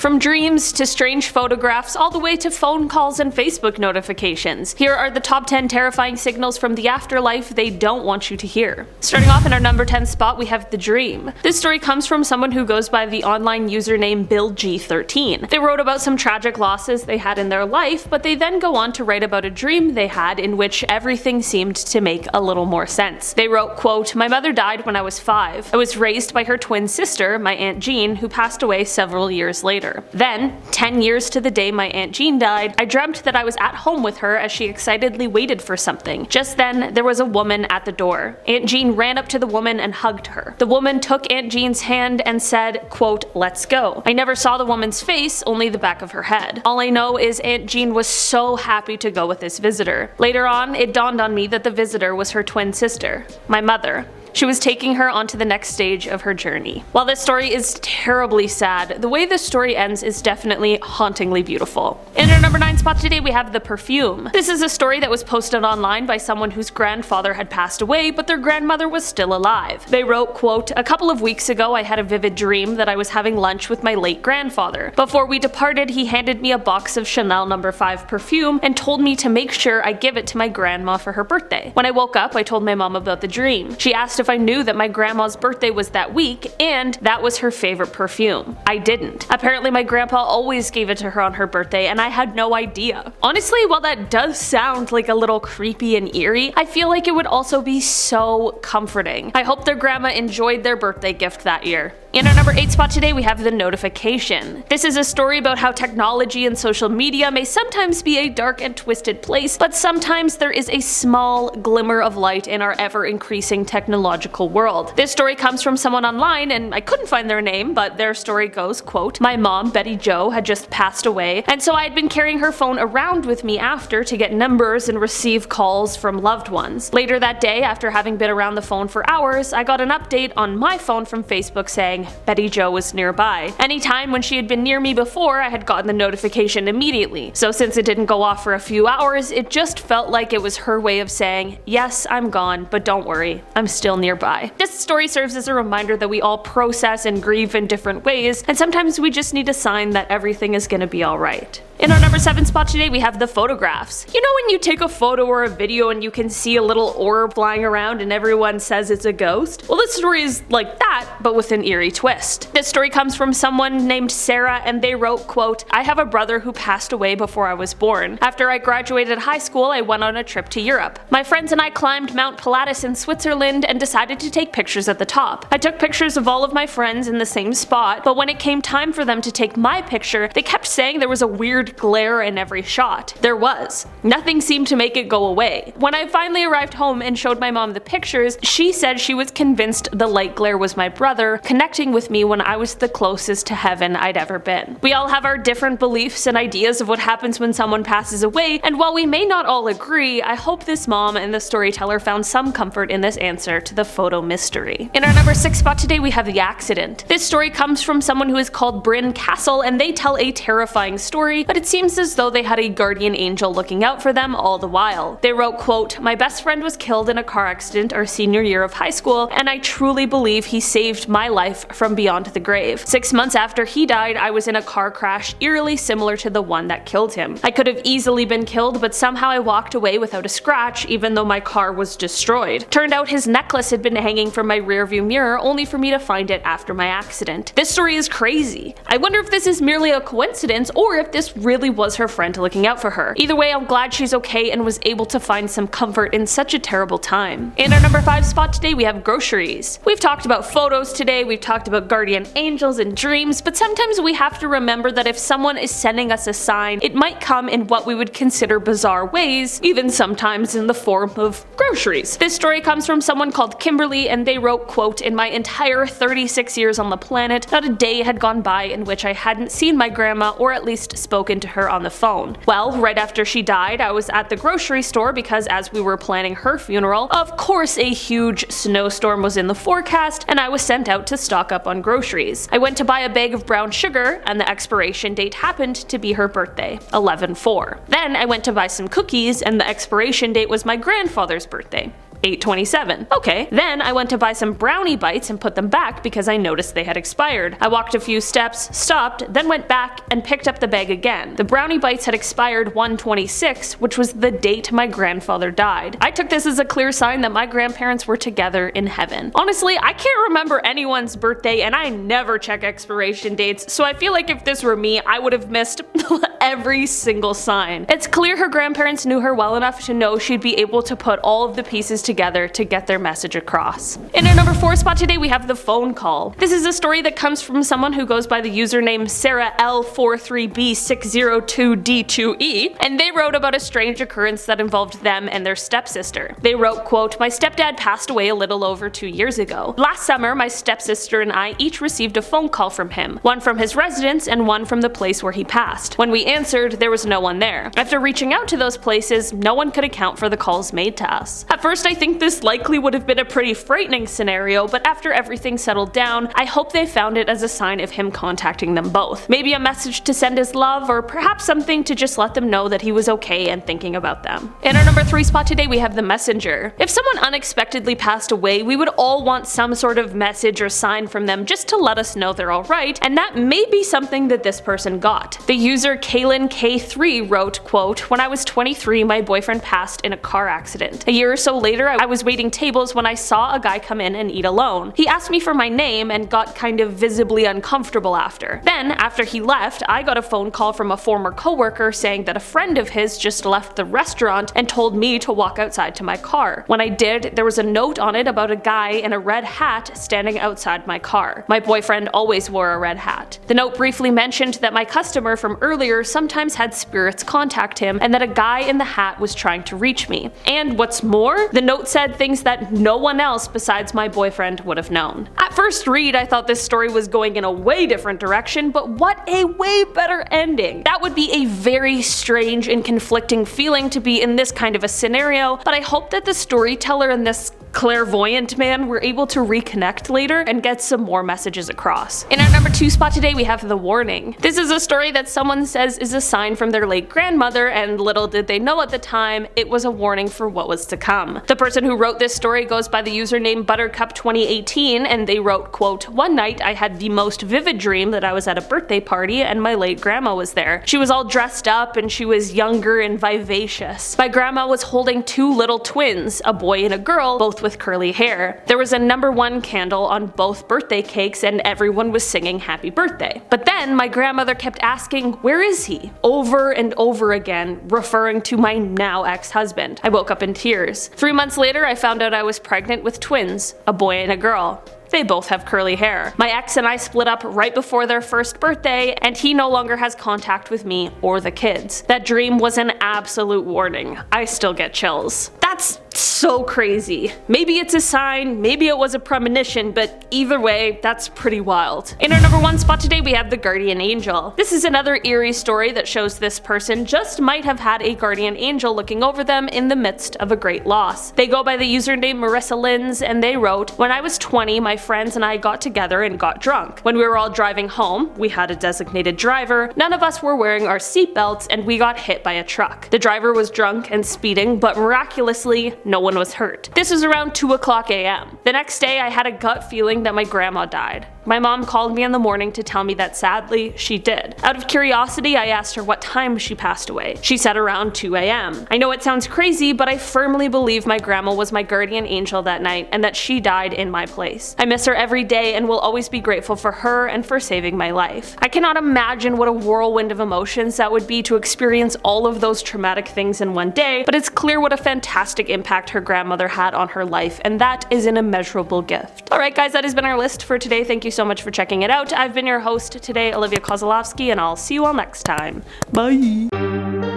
From dreams to strange photographs, all the way to phone calls and Facebook notifications. Here are the top 10 terrifying signals from the afterlife they don't want you to hear. Starting off in our number 10 spot, we have the dream. This story comes from someone who goes by the online username BillG13. They wrote about some tragic losses they had in their life, but they then go on to write about a dream they had in which everything seemed to make a little more sense. They wrote, quote, "My mother died when I was 5. I was raised by her twin sister, my Aunt Jean, who passed away several years later. Then, 10 years to the day my Aunt Jean died, I dreamt that I was at home with her as she excitedly waited for something. Just then, there was a woman at the door. Aunt Jean ran up to the woman and hugged her. The woman took Aunt Jean's hand and said, quote, 'Let's go.' I never saw the woman's face, only the back of her head. All I know is Aunt Jean was so happy to go with this visitor. Later on, it dawned on me that the visitor was her twin sister, my mother. She was taking her onto the next stage of her journey." While this story is terribly sad, the way this story ends is definitely hauntingly beautiful. In our number 9 spot today, we have the Perfume. This is a story that was posted online by someone whose grandfather had passed away, but their grandmother was still alive. They wrote, quote, "A couple of weeks ago I had a vivid dream that I was having lunch with my late grandfather. Before we departed, he handed me a box of Chanel No. 5 perfume and told me to make sure I give it to my grandma for her birthday. When I woke up, I told my mom about the dream. She asked if I knew that my grandma's birthday was that week and that was her favorite perfume. I didn't. Apparently my grandpa always gave it to her on her birthday and I had no idea." Honestly, while that does sound like a little creepy and eerie, I feel like it would also be so comforting. I hope their grandma enjoyed their birthday gift that year. In our number 8 spot today, we have the notification. This is a story about how technology and social media may sometimes be a dark and twisted place, but sometimes there is a small glimmer of light in our ever-increasing technological world. This story comes from someone online, and I couldn't find their name, but their story goes, quote, "My mom, Betty Jo, had just passed away, and so I had been carrying her phone around with me after to get numbers and receive calls from loved ones. Later that day, after having been around the phone for hours, I got an update on my phone from Facebook saying, Betty Jo was nearby. Anytime when she had been near me before, I had gotten the notification immediately. So since it didn't go off for a few hours, it just felt like it was her way of saying, yes, I'm gone, but don't worry, I'm still nearby." This story serves as a reminder that we all process and grieve in different ways, and sometimes we just need a sign that everything is gonna be alright. In our number 7 spot today, we have the photographs. You know when you take a photo or a video and you can see a little orb flying around and everyone says it's a ghost? Well, this story is like that, but with an eerie twist. This story comes from someone named Sarah, and they wrote, quote, "I have a brother who passed away before I was born. After I graduated high school, I went on a trip to Europe. My friends and I climbed Mount Pilatus in Switzerland and decided to take pictures at the top. I took pictures of all of my friends in the same spot, but when it came time for them to take my picture, they kept saying there was a weird glare in every shot. There was. Nothing seemed to make it go away. When I finally arrived home and showed my mom the pictures, she said she was convinced the light glare was my brother connecting with me when I was the closest to heaven I'd ever been." We all have our different beliefs and ideas of what happens when someone passes away, and while we may not all agree, I hope this mom and the storyteller found some comfort in this answer to the photo mystery. In our number 6 spot today, we have the accident. This story comes from someone who is called Bryn Castle, and they tell a terrifying story, but it seems as though they had a guardian angel looking out for them all the while. They wrote, quote, "My best friend was killed in a car accident our senior year of high school, and I truly believe he saved my life from beyond the grave. 6 months after he died, I was in a car crash eerily similar to the one that killed him. I could have easily been killed, but somehow I walked away without a scratch even though my car was destroyed. Turned out his necklace had been hanging from my rearview mirror only for me to find it after my accident. This story is crazy. I wonder if this is merely a coincidence or if this really was her friend looking out for her. Either way, I'm glad she's okay and was able to find some comfort in such a terrible time." In our number 5 spot today, we have groceries. We've talked about photos today, we've talked about guardian angels and dreams, but sometimes we have to remember that if someone is sending us a sign, it might come in what we would consider bizarre ways, even sometimes in the form of groceries. This story comes from someone called Kimberly, and they wrote, quote, "In my entire 36 years on the planet, not a day had gone by in which I hadn't seen my grandma or at least spoken to her on the phone. Well, right after she died, I was at the grocery store because as we were planning her funeral, of course a huge snowstorm was in the forecast and I was sent out to stock up on groceries. I went to buy a bag of brown sugar and the expiration date happened to be her birthday, 11/4. Then I went to buy some cookies and the expiration date was my grandfather's birthday, 8/27. Okay. Then I went to buy some brownie bites and put them back because I noticed they had expired. I walked a few steps, stopped, then went back and picked up the bag again. The brownie bites had expired 1/26, which was the date my grandfather died. I took this as a clear sign that my grandparents were together in heaven. Honestly, I can't remember anyone's birthday and I never check expiration dates, so I feel like if this were me, I would have missed every single sign. It's clear her grandparents knew her well enough to know she'd be able to put all of the pieces together to get their message across. In our number 4 spot today, we have the phone call. This is a story that comes from someone who goes by the username Sarah L43B602D2E, and they wrote about a strange occurrence that involved them and their stepsister. They wrote, quote, "My stepdad passed away a little over 2 years ago. Last summer, my stepsister and I each received a phone call from him, one from his residence and one from the place where he passed. When we answered, there was no one there. After reaching out to those places, no one could account for the calls made to us. At first, I think this likely would have been a pretty frightening scenario, but after everything settled down, I hope they found it as a sign of him contacting them both. Maybe a message to send his love, or perhaps something to just let them know that he was okay and thinking about them." In our number 3 spot today, we have the messenger. If someone unexpectedly passed away, we would all want some sort of message or sign from them just to let us know they're alright, and that may be something that this person got. The user Kaylin K3 wrote, quote, "When I was 23, my boyfriend passed in a car accident. A year or so later, I was waiting tables when I saw a guy come in and eat alone. He asked me for my name and got kind of visibly uncomfortable after. Then, after he left, I got a phone call from a former coworker saying that a friend of his just left the restaurant and told me to walk outside to my car. When I did, there was a note on it about a guy in a red hat standing outside my car. My boyfriend always wore a red hat. The note briefly mentioned that my customer from earlier sometimes had spirits contact him and that a guy in the hat was trying to reach me. And what's more, the note said things that no one else besides my boyfriend would have known." At first read, I thought this story was going in a way different direction, but what a way better ending. That would be a very strange and conflicting feeling to be in this kind of a scenario, but I hope that the storyteller and this clairvoyant man were able to reconnect later and get some more messages across. In our number 2 spot today, we have the warning. This is a story that someone says is a sign from their late grandmother, and little did they know at the time, it was a warning for what was to come. The person who wrote this story goes by the username Buttercup2018, and they wrote, quote, "One night I had the most vivid dream that I was at a birthday party and my late grandma was there. She was all dressed up and she was younger and vivacious. My grandma was holding 2 little twins, a boy and a girl, both with curly hair. There was a number 1 candle on both birthday cakes and everyone was singing happy birthday. But then my grandmother kept asking, 'Where is he?' over and over again, referring to my now ex-husband. I woke up in tears. 3 months later, I found out I was pregnant with twins, a boy and a girl. They both have curly hair. My ex and I split up right before their first birthday, and he no longer has contact with me or the kids. That dream was an absolute warning. I still get chills." That's so crazy. Maybe it's a sign, maybe it was a premonition, but either way, that's pretty wild. In our number 1 spot today, we have the guardian angel. This is another eerie story that shows this person just might have had a guardian angel looking over them in the midst of a great loss. They go by the username Marissa Lins, and they wrote, "When I was 20, my friends and I got together and got drunk. When we were all driving home, we had a designated driver, none of us were wearing our seatbelts, and we got hit by a truck. The driver was drunk and speeding, but miraculously, no one was hurt. This was around 2:00 a.m. The next day, I had a gut feeling that my grandma died. My mom called me in the morning to tell me that sadly, she did. Out of curiosity, I asked her what time she passed away. She said around 2 a.m. I know it sounds crazy, but I firmly believe my grandma was my guardian angel that night and that she died in my place. I miss her every day and will always be grateful for her and for saving my life. I cannot imagine what a whirlwind of emotions that would be to experience all of those traumatic things in one day, but it's clear what a fantastic impact her grandmother had on her life, and that is an immeasurable gift." Alright guys, that has been our list for today. Thank you so much for checking it out. I've been your host today, Olivia Kozlowski, and I'll see you all next time. Bye!